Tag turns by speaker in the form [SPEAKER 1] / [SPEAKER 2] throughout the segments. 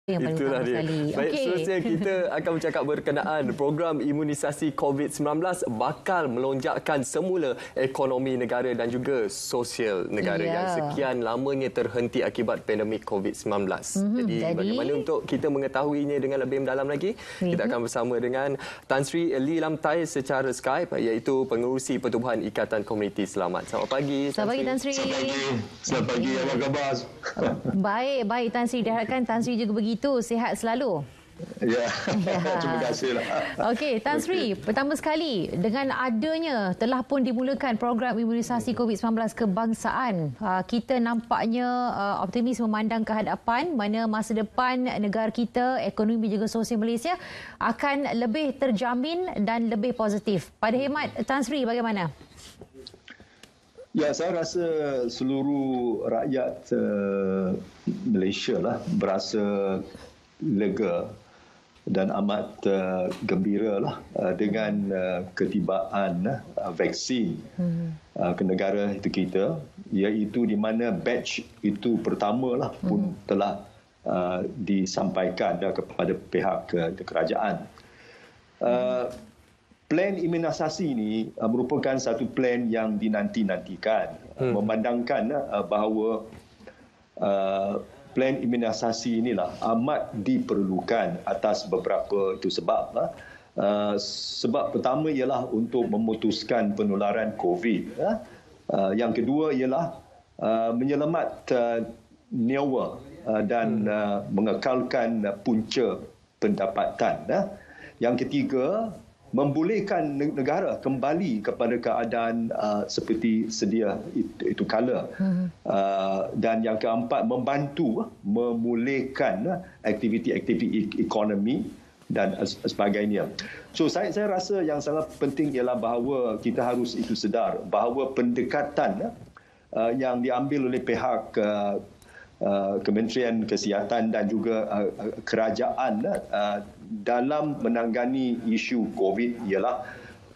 [SPEAKER 1] yang paling
[SPEAKER 2] Itulah
[SPEAKER 1] utama
[SPEAKER 2] dia.
[SPEAKER 1] sekali.
[SPEAKER 2] Baik,
[SPEAKER 1] Okey.
[SPEAKER 2] seterusnya kita akan bercakap berkenaan program imunisasi COVID-19 bakal melonjakkan semula ekonomi negara dan juga sosial negara yang sekian lamanya terhenti akibat pandemik COVID-19. Jadi bagaimana untuk kita mengetahuinya dengan lebih mendalam lagi? Kita akan bersama dengan Tan Sri Lee Lam Tai secara Skype, iaitu Pengerusi Pertubuhan Ikatan Komuniti Selamat. Selamat pagi,
[SPEAKER 1] Selamat pagi, Tan Sri.
[SPEAKER 3] Selamat pagi, apa khabar?
[SPEAKER 1] Baik Tan Sri. Diharapkan Tan Sri juga begitu, sihat selalu.
[SPEAKER 3] Ya, terima kasihlah.
[SPEAKER 1] Okey, Tan Sri, pertama sekali dengan adanya telah pun dimulakan program imunisasi COVID-19 kebangsaan, kita nampaknya optimis memandang ke hadapan mana masa depan negara kita, ekonomi juga sosial Malaysia akan lebih terjamin dan lebih positif. Pada khidmat Tan Sri, bagaimana?
[SPEAKER 3] Ya, saya rasa seluruh rakyat Malaysia lah berasa lega dan amat gembira lah dengan ketibaan vaksin ke negara itu kita, iaitu di mana batch itu pertama lah pun telah disampaikan kepada pihak kerajaan. Plan imunisasi ini merupakan satu plan yang dinanti-nantikan, memandangkan bahawa plan imunisasi inilah amat diperlukan atas beberapa itu sebab. Sebab pertama ialah untuk memutuskan penularan COVID. Yang kedua ialah menyelamat nyawa dan mengekalkan punca pendapatan. Yang ketiga, membolehkan negara kembali kepada keadaan seperti sedia itu kala. Dan yang keempat, membantu memulihkan aktiviti-aktiviti ekonomi dan sebagainya. So saya rasa yang sangat penting ialah bahawa kita harus itu sedar bahawa pendekatan yang diambil oleh pihak Kementerian Kesihatan dan juga kerajaan dalam menangani isu COVID ialah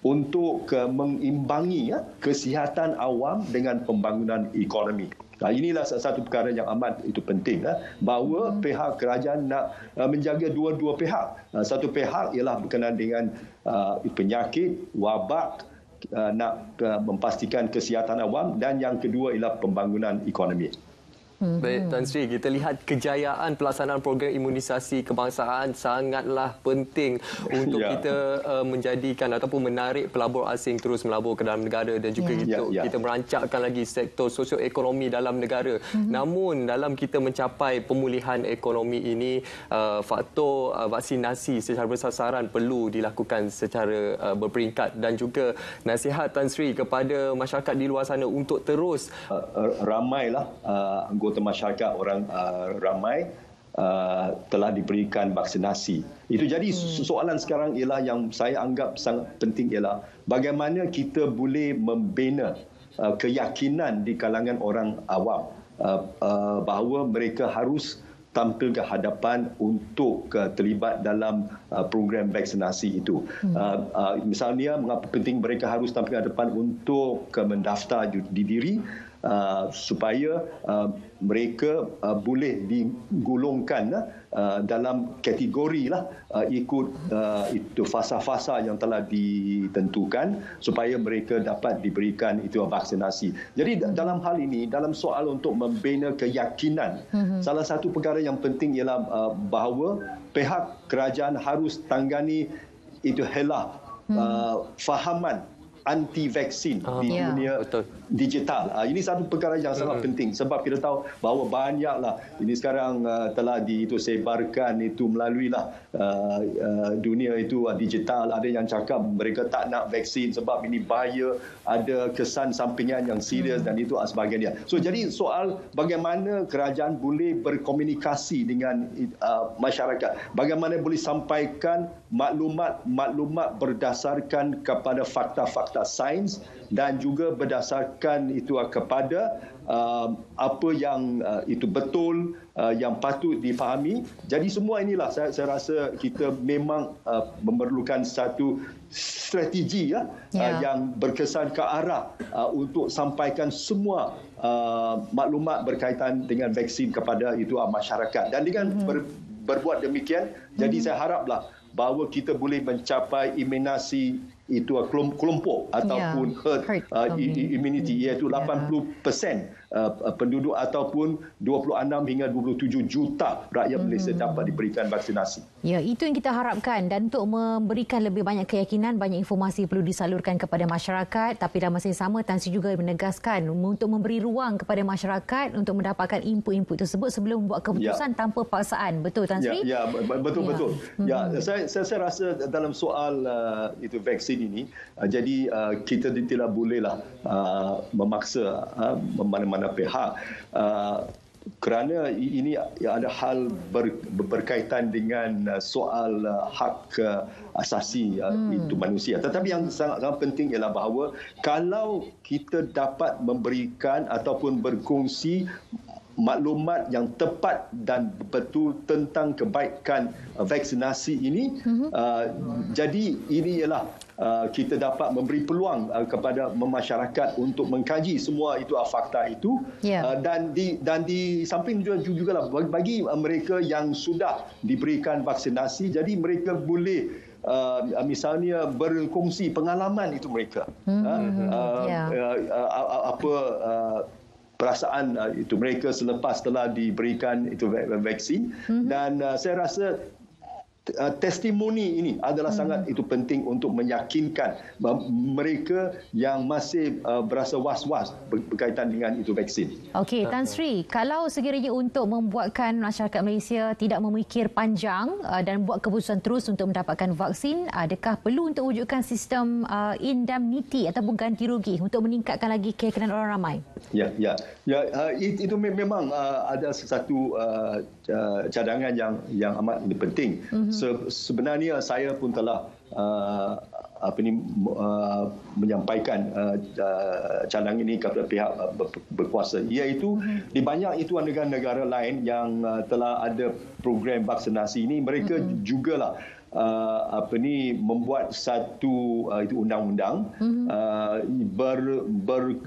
[SPEAKER 3] untuk mengimbangi kesihatan awam dengan pembangunan ekonomi. Inilah satu perkara yang amat itu penting, bahawa pihak kerajaan nak menjaga dua-dua pihak. Satu pihak ialah berkenaan dengan penyakit, wabak, nak memastikan kesihatan awam, dan yang kedua ialah pembangunan ekonomi.
[SPEAKER 2] Baik, Tan Sri, kita lihat kejayaan pelaksanaan program imunisasi kebangsaan sangatlah penting untuk kita menjadikan ataupun menarik pelabur asing terus melabur ke dalam negara dan juga kita merancakkan lagi sektor sosioekonomi dalam negara. Namun dalam kita mencapai pemulihan ekonomi ini, faktor vaksinasi secara bersasaran perlu dilakukan secara berperingkat, dan juga nasihat Tan Sri kepada masyarakat di luar sana untuk terus
[SPEAKER 3] ramailah anggota masyarakat orang ramai telah diberikan vaksinasi. Itu jadi soalan sekarang ialah yang saya anggap sangat penting ialah bagaimana kita boleh membina keyakinan di kalangan orang awam bahawa mereka harus tampil ke hadapan untuk terlibat dalam program vaksinasi itu. Misalnya, mengapa penting mereka harus tampil ke hadapan untuk mendaftar diri supaya mereka boleh digolongkan dalam kategori ikut itu fasa-fasa yang telah ditentukan supaya mereka dapat diberikan itu vaksinasi. Jadi dalam hal ini, dalam soal untuk membina keyakinan, salah satu perkara yang penting ialah bahawa pihak kerajaan harus tanggani itu helah fahaman anti-vaksin di dunia digital. Ini satu perkara yang sangat penting sebab kita tahu bahawa banyaklah ini sekarang telah disebarkan itu melalui dunia itu digital. Ada yang cakap mereka tak nak vaksin sebab ini bahaya, ada kesan sampingan yang serius dan itu sebagainya. So jadi soal bagaimana kerajaan boleh berkomunikasi dengan masyarakat, bagaimana boleh sampaikan maklumat berdasarkan kepada fakta-fakta sains dan juga berdasarkan itu kepada apa yang itu betul, yang patut difahami. Jadi semua inilah saya rasa kita memang memerlukan satu strategi yang berkesan ke arah untuk sampaikan semua maklumat berkaitan dengan vaksin kepada itu masyarakat. Dan dengan berbuat demikian. Jadi saya haraplah bahawa kita boleh mencapai imunisi itu kelompok ataupun herd immunity, iaitu 80% penduduk ataupun 26 hingga 27 juta rakyat Malaysia dapat diberikan vaksinasi.
[SPEAKER 1] Ya, itu yang kita harapkan, dan untuk memberikan lebih banyak keyakinan, banyak informasi perlu disalurkan kepada masyarakat, tapi dalam masa yang sama Tan Sri juga menegaskan untuk memberi ruang kepada masyarakat untuk mendapatkan input-input tersebut sebelum membuat keputusan tanpa paksaan. Betul Tan Sri?
[SPEAKER 3] Ya, betul. Ya, saya rasa dalam soal itu vaksin ini, jadi kita tidak bolehlah memaksa mana-mana pihak, kerana ini ada hal berkaitan dengan soal hak asasi itu manusia. Tetapi yang sangat penting ialah bahawa kalau kita dapat memberikan ataupun berkongsi maklumat yang tepat dan betul tentang kebaikan vaksinasi ini, jadi ini ialah kita dapat memberi peluang kepada masyarakat untuk mengkaji semua itu fakta itu, dan di samping juga lah bagi mereka yang sudah diberikan vaksinasi, jadi mereka boleh misalnya berkongsi pengalaman itu mereka, perasaan itu mereka selepas telah diberikan itu vaksin, dan saya rasa testimoni ini adalah sangat itu penting untuk meyakinkan mereka yang masih berasa was-was berkaitan dengan itu vaksin.
[SPEAKER 1] Okey, Tan Sri, kalau sekiranya untuk membuatkan masyarakat Malaysia tidak memikir panjang dan buat keputusan terus untuk mendapatkan vaksin, adakah perlu untuk wujudkan sistem indemnity ataupun ganti rugi untuk meningkatkan lagi keyakinan orang ramai? Ya,
[SPEAKER 3] itu memang ada satu cadangan yang amat penting. Sebenarnya saya pun telah menyampaikan cadangan ini kepada pihak berkuasa, iaitu di banyak itu negara-negara lain yang telah ada program vaksinasi ini, mereka jugalah membuat satu itu undang-undang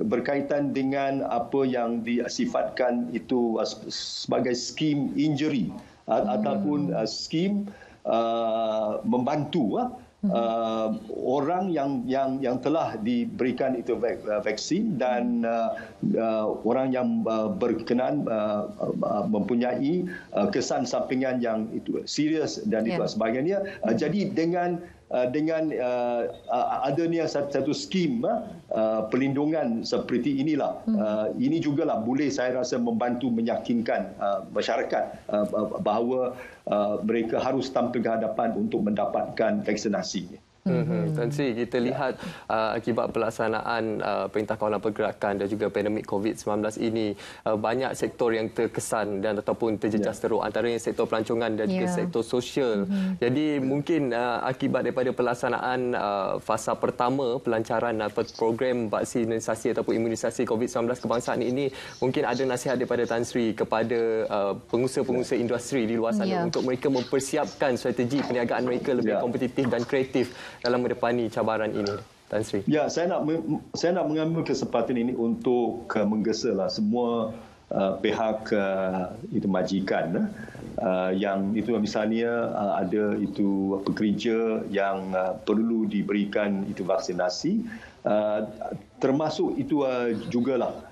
[SPEAKER 3] berkaitan dengan apa yang disifatkan itu sebagai skim injury ataupun skim membantu orang yang telah diberikan itu vaksin, dan orang yang berkenaan mempunyai kesan sampingan yang itu serius dan itu sebagainya. Jadi dengan adanya satu skim perlindungan seperti inilah, ini jugalah boleh saya rasa membantu meyakinkan masyarakat bahawa mereka harus tampil ke hadapan untuk mendapatkan vaksinasi.
[SPEAKER 2] Tan Sri, kita lihat akibat pelaksanaan Perintah Kawalan Pergerakan dan juga pandemik COVID-19 ini, banyak sektor yang terkesan dan ataupun terjejas teruk, antaranya sektor pelancongan dan juga sektor sosial. Jadi mungkin akibat daripada pelaksanaan fasa pertama pelancaran program vaksinasi ataupun imunisasi COVID-19 kebangsaan ini, mungkin ada nasihat daripada Tan Sri kepada pengusaha-pengusaha industri di luar sana untuk mereka mempersiapkan strategi perniagaan mereka lebih kompetitif dan kreatif dalam mendepani cabaran ini, Tan Sri.
[SPEAKER 3] Ya, saya nak mengambil kesempatan ini untuk menggesalah semua pihak itu majikan yang itu misalnya ada itu pekerja yang perlu diberikan itu vaksinasi, termasuk itu jugalah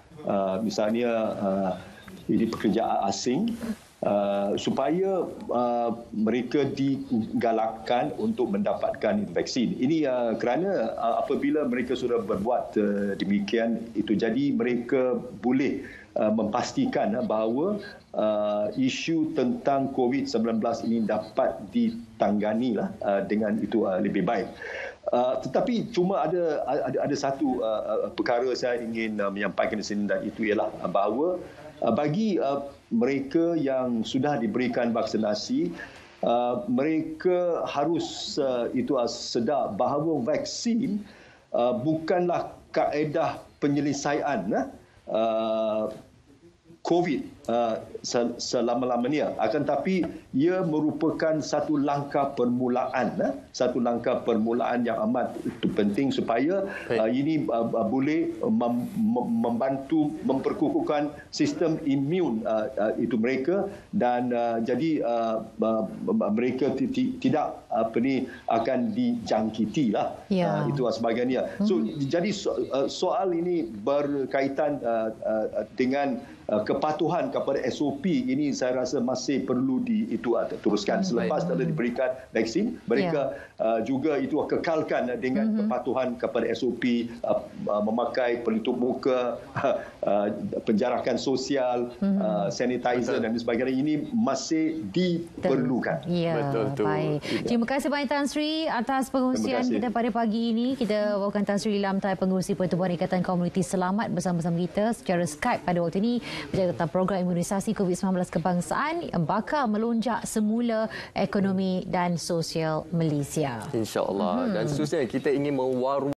[SPEAKER 3] misalnya ini pekerja asing, supaya mereka digalakkan untuk mendapatkan vaksin. Ini kerana apabila mereka sudah berbuat demikian, itu jadi mereka boleh memastikan bahawa isu tentang COVID-19 ini dapat ditangani dengan itu lebih baik. Tetapi cuma ada satu perkara saya ingin menyampaikan di sini, dan itu ialah bahawa bagi mereka yang sudah diberikan vaksinasi, mereka harus itu sedar bahawa vaksin bukanlah kaedah penyelesaian COVID selama-lamanya. Akan tapi ia merupakan satu langkah permulaan yang amat penting supaya ini boleh membantu memperkukuhkan sistem imun itu mereka, dan jadi mereka tidak akan dijangkiti lah. Itu sebagainya. So jadi soal ini berkaitan dengan kepatuhan kepada SOP ini, saya rasa masih perlu teruskan. Selepas telah diberikan vaksin, mereka juga itu kekalkan dengan kepatuhan kepada SOP, memakai pelitup muka, penjarakan sosial, sanitizer dan sebagainya. Ini masih diperlukan.
[SPEAKER 1] Betul. Baik. Terima kasih banyak Tan Sri atas pengungsian kita pada pagi ini. Kita bawakan Tan Sri Lamtai, Pengerusi Pertubuhan Ikatan Komuniti Selamat, bersama-sama kita secara Skype pada waktu ini bercakap tentang program imunisasi COVID-19 kebangsaan yang bakal melonjak semula ekonomi dan sosial Malaysia.
[SPEAKER 2] InsyaAllah. Dan seterusnya kita ingin